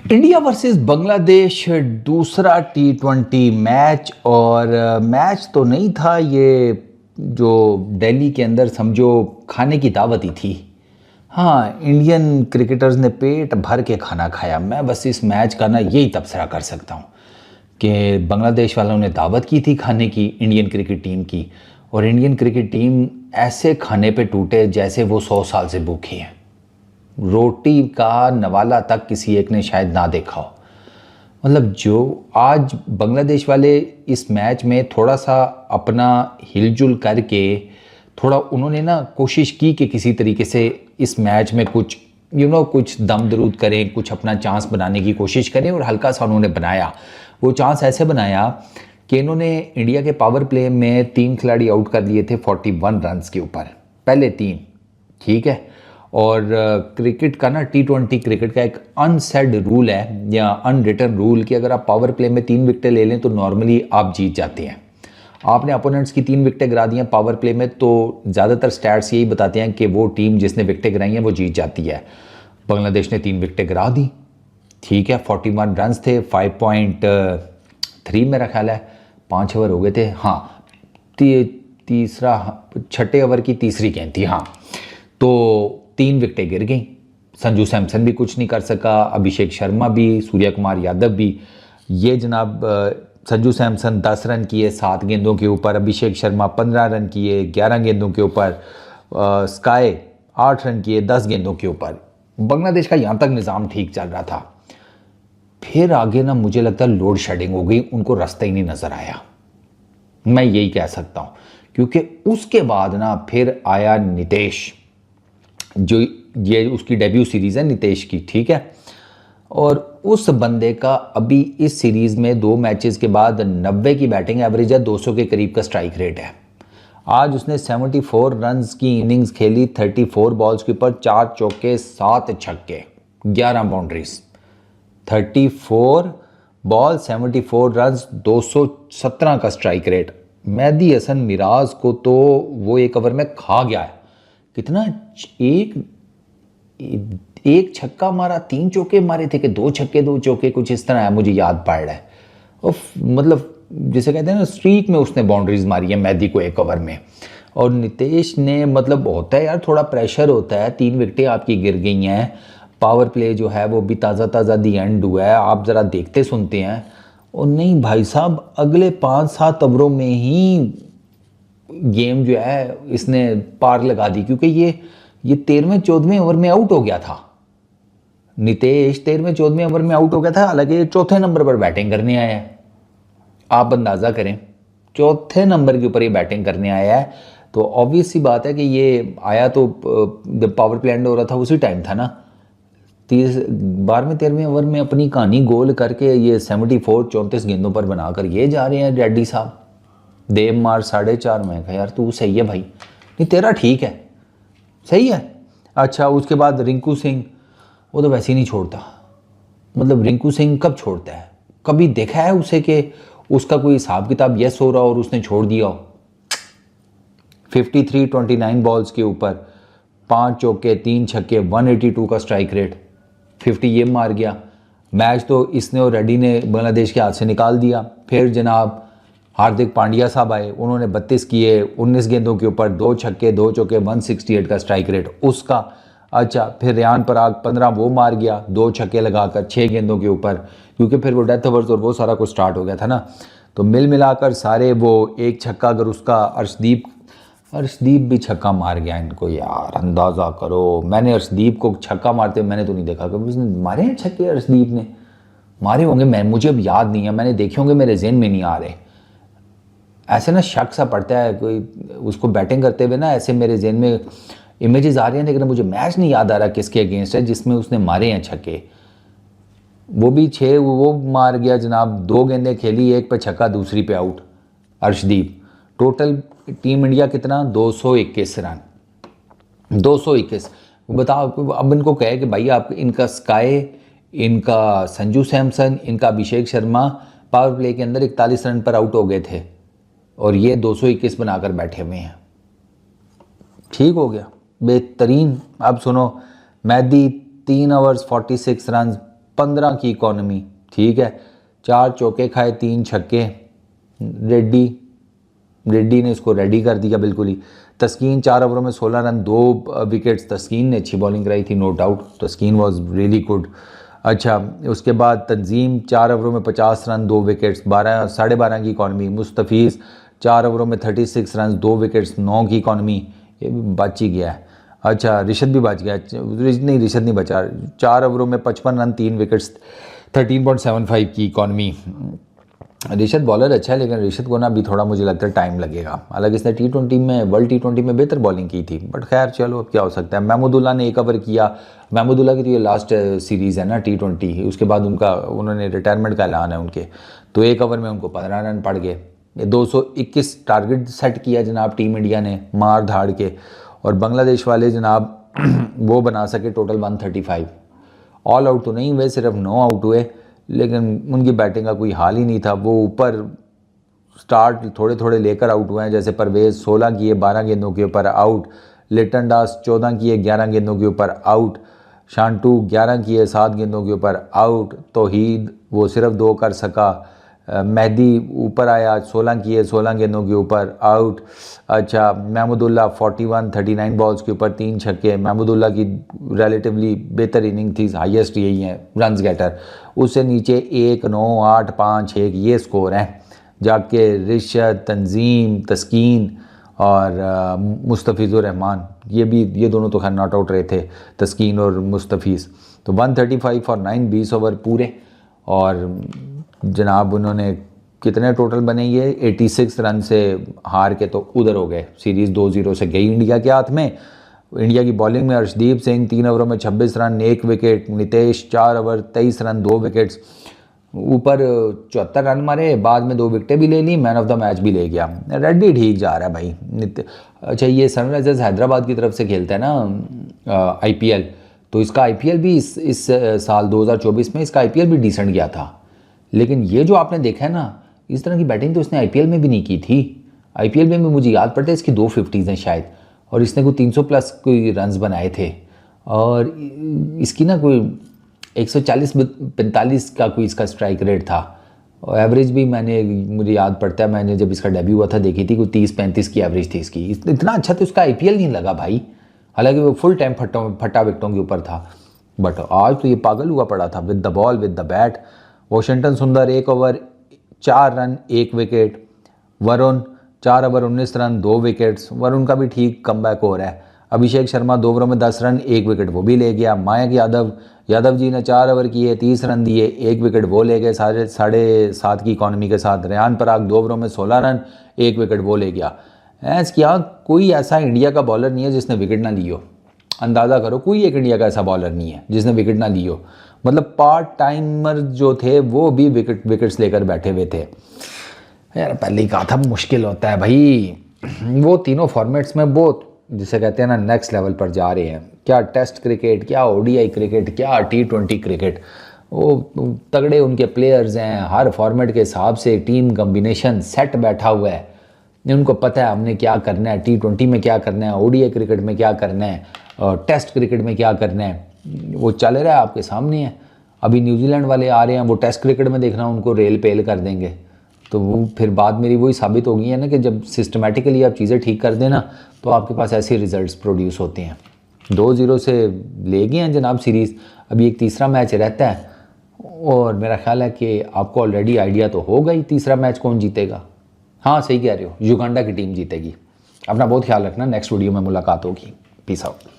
India versus Bangladesh दूसरा T20 match. और match तो नहीं था ये, जो दिल्ली के अंदर समझो खाने की दावत ही थी। हाँ, इंडियन क्रिकेटर्स ने पेट भर के खाना खाया। मैं बस इस मैच का ना यही तबसरा कर सकता हूँ कि बांग्लादेश वालों ने दावत की थी खाने की इंडियन क्रिकेट टीम की, और इंडियन क्रिकेट टीम ऐसे खाने पे टूटे जैसे वो 100 साल से भूखी है। रोटी का नवाला तक किसी एक ने शायद ना देखा हो। मतलब जो आज बांग्लादेश वाले इस मैच में थोड़ा सा अपना हिलजुल करके थोड़ा उन्होंने ना कोशिश की कि किसी तरीके से इस मैच में कुछ कुछ दम दरूद करें, कुछ अपना चांस बनाने की कोशिश करें, और हल्का सा उन्होंने बनाया। वो चांस ऐसे बनाया कि इन्होंने इंडिया के पावर प्ले में 3 खिलाड़ी आउट कर दिए थे 41 रन्स के ऊपर, पहले 3, ठीक है। और क्रिकेट का ना T20 क्रिकेट का एक अनसेड रूल है या अनरिटन रूल कि अगर आप पावर प्ले में 3 विकेटें ले लें तो नॉर्मली आप जीत जाते हैं। आपने अपोनेंट्स की 3 विकेटें गिरा दी हैं पावर प्ले में तो ज़्यादातर स्टैट्स यही बताते हैं कि वो टीम जिसने विकेटें गिराई हैं वो जीत जाती है। बांग्लादेश ने 3 विकेटें गिरा दी, ठीक है। 41 रन्स थे, 5.3 मेरा ख्याल है, 5 ओवर हो गए थे। हाँ, तीसरा छठे ओवर की तीसरी गेंद थी। हाँ, तो 3 विकेटें गिर गई। संजू सैमसन भी कुछ नहीं कर सका, अभिषेक शर्मा भी, सूर्य कुमार यादव भी। ये जनाब संजू सैमसन 10 रन किए 7 गेंदों के ऊपर, अभिषेक शर्मा 15 रन किए 11 गेंदों के ऊपर, स्काई 8 रन किए 10 गेंदों के ऊपर। बांग्लादेश का यहाँ तक निज़ाम ठीक चल रहा था। फिर आगे ना मुझे लगता है लोड शेडिंग हो गई, उनको रास्ता ही नहीं नज़र आया, मैं यही कह सकता हूँ। क्योंकि उसके बाद ना फिर आया नितेश, जो ये उसकी डेब्यू सीरीज़ है नितेश की, ठीक है। और उस बंदे का अभी इस सीरीज़ में 2 मैचेस के बाद 90 की बैटिंग एवरेज है, 200 के करीब का स्ट्राइक रेट है। आज उसने 74 रन्स की इनिंग्स खेली, 34 बॉल्स के ऊपर 4 चौके 7 छक्के 11 बाउंड्रीज, 34 बॉल 74 रन्स 217 का स्ट्राइक रेट। मेहदी हसन मिराज को तो वो 1 ओवर में खा गया है। कितना, एक छक्का मारा, 3 चौके मारे थे कि 2 छक्के 2 चौके, कुछ इस तरह है, मुझे याद पड़ रहा है। और मतलब जिसे कहते हैं ना स्ट्रीक में उसने बाउंड्रीज मारी है मेहदी को 1 ओवर में। और नितेश ने, मतलब होता है यार, थोड़ा प्रेशर होता है, 3 विकेटें आपकी गिर गई हैं, पावर प्ले जो है वो भी ताज़ा ताज़ा दी एंड हुआ है, आप ज़रा देखते सुनते हैं। और नहीं भाई साहब, अगले 5-7 ओवरों में ही गेम जो है इसने पार लगा दी, क्योंकि ये 13वें-14वें ओवर में आउट हो गया था। नितेश 13वें-14वें ओवर में आउट हो गया था, हालांकि चौथे नंबर पर बैटिंग करने आया है। आप अंदाज़ा करें, चौथे नंबर के ऊपर ये बैटिंग करने आया है, तो ऑब्वियस सी बात है कि ये आया तो जब पावर प्ले एंड हो रहा था उसी टाइम था ना। 12वें-13वें ओवर में अपनी कहानी गोल करके ये 74 34 गेंदों पर बनाकर ये जा रहे हैं रेड्डी साहब। देव मार 4.5। मैं कहा यार तू सही है भाई, नहीं तेरा ठीक है, सही है। अच्छा, उसके बाद रिंकू सिंह, वो तो वैसे ही नहीं छोड़ता। मतलब रिंकू सिंह कब छोड़ता है? कभी देखा है उसे कि उसका कोई हिसाब किताब यस हो रहा और उसने छोड़ दिया हो? 53 29 बॉल्स के ऊपर 5 चौके 3 छक्के, 182 का स्ट्राइक रेट, 50 ये मार गया। मैच तो इसने और रेड्डी ने बांग्लादेश के हाथ से निकाल दिया। फिर जनाब हार्दिक पांड्या साहब आए, उन्होंने 32 किए 19 गेंदों के ऊपर, 2 छक्के 2 चौके, 168 का स्ट्राइक रेट उसका। अच्छा, फिर रेयान पराग 15 वो मार गया 2 छक्के लगाकर 6 गेंदों के ऊपर, क्योंकि फिर वो डेथ ओवर्स और वो सारा कुछ स्टार्ट हो गया था ना। तो मिल मिलाकर सारे वो 1 छक्का, अगर उसका अर्शदीप भी छक्का मार गया इनको। यार अंदाज़ा करो, मैंने अर्शदीप को छक्का मारते मैंने तो नहीं देखा कभी। उसने मारे हैं छक्के, अर्शदीप ने मारे होंगे, मुझे अब याद नहीं है, मैंने देखे होंगे, मेरे जहन में नहीं आ रहे। ऐसे ना शक सा पड़ता है कोई उसको बैटिंग करते हुए ना, ऐसे मेरे जहन में इमेजेस आ रहे हैं, लेकिन मुझे मैच नहीं याद आ रहा किसके अगेंस्ट है जिसमें उसने मारे हैं छक्के। वो भी 6 वो मार गया जनाब, 2 गेंदें खेली, 1 पे छक्का, दूसरी पे out Arshdeep. Total team India कितना, 221 रन, 221। बताओ, अब इनको कहे कि भाई आप इनका स्काई, इनका संजू सैमसन, इनका अभिषेक शर्मा पावर प्ले के अंदर 41 रन पर आउट हो गए थे और ये 221 बनाकर बैठे हुए हैं। ठीक हो गया, बेहतरीन। अब सुनो, मेहदी 3 ओवर्स 46 रन 15 की इकॉनमी, ठीक है, 4 चौके खाए 3 छक्के, रेड्डी ने इसको रेडी कर दिया बिल्कुल ही। तस्कीन 4 ओवरों में 16 रन 2 विकेट्स, तस्कीन ने अच्छी बॉलिंग कराई थी, no doubt, Taskin was really good. अच्छा, उसके बाद तंजीम 4 ओवरों में 50 रन 2 विकेट्स, 12.5 की इकॉनमी। मुस्तफ़ीज़ 4 ओवरों में 36 रन 2 विकेट्स, 9 की इकॉनमी, ये भी बच ही गया है। अच्छा, रिशद भी बच गया, रिशद नहीं बचा, 4 ओवरों में 55 रन 3 विकेट्स, 13.75 की इकॉनमी। रिशद बॉलर अच्छा है, लेकिन रिशद को ना अभी थोड़ा मुझे लगता है टाइम लगेगा। हालांकि इसने T20 में, वर्ल्ड T20 में बेहतर बॉलिंग की थी, बट खैर चलो, अब क्या हो सकता है। महमूदुल्लाह ने 1 ओवर किया। महमूदुल्लाह की तो ये लास्ट सीरीज़ है ना T20, उसके बाद उन्होंने रिटायरमेंट का ऐलान है उनके, तो 1 ओवर में उनको 15 रन पड़ गए। 221 टारगेट सेट किया जनाब टीम इंडिया ने मार धाड़ के, और बांग्लादेश वाले जनाब वो बना सके टोटल 135। ऑल आउट तो नहीं हुए, सिर्फ 9 आउट हुए, लेकिन उनकी बैटिंग का कोई हाल ही नहीं था। वो ऊपर स्टार्ट थोड़े थोड़े लेकर आउट हुए हैं, जैसे परवेज़ 16 किए 12 गेंदों के ऊपर आउट, लिटन दास 14 किए 11 गेंदों के ऊपर आउट, शांटू 11 किए 7 गेंदों के ऊपर आउट, तौहीद वो सिर्फ 2 कर सका, मेहदी ऊपर आया 16 किए 16 गेंदों के ऊपर आउट। अच्छा, महमूदुल्लाह 39 बॉल्स के ऊपर 3 छक्के। महमूदुल्लाह की रिलेटिवली बेहतर इनिंग थी, हाईएस्ट यही है रन्स गेटर। उससे नीचे 1, 9, 8, 5, 1 ये स्कोर हैं। जाके रिशद, तंजीम, तस्कीन और मुस्तफ़िज़ुर रहमान, ये दोनों तो खैर नॉट आउट रहे थे, तस्कीन और मुस्तफ़ीज़। तो 135 फॉर 9, 20 ओवर पूरे। और जनाब उन्होंने कितने टोटल बने, ये 86 रन से हार के तो उधर हो गए। सीरीज़ 2-0 से गई इंडिया के हाथ में। इंडिया की बॉलिंग में अर्शदीप सिंह 3 ओवरों में 26 run 1 wicket, Nitesh 4 over 23 run 2 wickets, ऊपर 74 रन मारे, बाद में 2 विकेटें भी ले ली, मैन ऑफ द मैच भी ले गया। रेड्डी ठीक जा रहा है भाई। अच्छा, ये सनराइजर्स हैदराबाद की तरफ से खेलता है ना IPL, तो इसका IPL भी इस साल 2024 में इसका IPL भी डिसेंट गया था। लेकिन ये जो आपने देखा है ना, इस तरह की बैटिंग तो इसने IPL में भी नहीं की थी। IPL में भी मुझे याद पड़ता है इसकी 250s हैं शायद, और इसने कोई 300 प्लस कोई रन्स बनाए थे, और इसकी ना कोई 140-45 का कोई इसका स्ट्राइक रेट था, और एवरेज भी मुझे याद पड़ता है मैंने जब इसका डेब्यू हुआ था देखी थी, कोई 30-35 की एवरेज थी इसकी। इतना अच्छा तो इसका IPL नहीं लगा भाई, हालांकि वो फुल टाइम फट्टा विकेटों के ऊपर था, बट आज तो ये पागल हुआ पड़ा था with the ball with the bat. Washington सुंदर 1 over 4 run 1 wicket, Varun 4 over 19 run 2 wickets, Varun का भी ठीक कमबैक हो रहा है। अभिषेक शर्मा 2 ओवरों में 10 रन 1 विकेट, वो भी ले गया। मयंक यादव जी ने 4 ओवर किए 30 रन दिए 1 विकेट, वो ले गए 7.5 की इकॉनमी के साथ। रेहान पराग 2 ओवरों में 16 रन 1 विकेट, वो ले गया। इसके यहाँ कोई ऐसा इंडिया का बॉलर नहीं है जिसने विकेट ना ली हो। अंदाज़ा करो, कोई एक इंडिया का ऐसा बॉलर नहीं है जिसने विकेट ना ली हो। मतलब पार्ट टाइमर जो थे वो भी विकेट्स लेकर बैठे हुए थे। यार पहले ही कहा था मुश्किल होता है भाई, वो तीनों फॉर्मेट्स में बहुत जिसे कहते हैं ना नेक्स्ट लेवल पर जा रहे हैं। क्या टेस्ट क्रिकेट, क्या ODI क्रिकेट, क्या T20 क्रिकेट, वो तगड़े उनके प्लेयर्स हैं। हर फॉर्मेट के हिसाब से टीम कम्बिनेशन सेट बैठा हुआ है, उनको पता है हमने क्या करना है, T20 में क्या करना है, ODI क्रिकेट में क्या करना है, और टेस्ट क्रिकेट में क्या करना है, वो चल रहा है आपके सामने है। अभी न्यूजीलैंड वाले आ रहे हैं, वो टेस्ट क्रिकेट में देखना उनको रेल पेल कर देंगे। तो वो फिर बात मेरी वही साबित हो गई है ना कि जब सिस्टमेटिकली आप चीज़ें ठीक कर देना तो आपके पास ऐसे रिजल्ट्स प्रोड्यूस होते हैं। 2-0 से ले गए हैं जनाब सीरीज़, अभी एक तीसरा मैच रहता है, और मेरा ख्याल है कि आपको ऑलरेडी आइडिया तो होगा ही तीसरा मैच कौन जीतेगा। हाँ सही कह रहे हो, युगांडा की टीम जीतेगी। अपना बहुत ख्याल रखना, नेक्स्ट वीडियो में मुलाकात होगी। Peace out.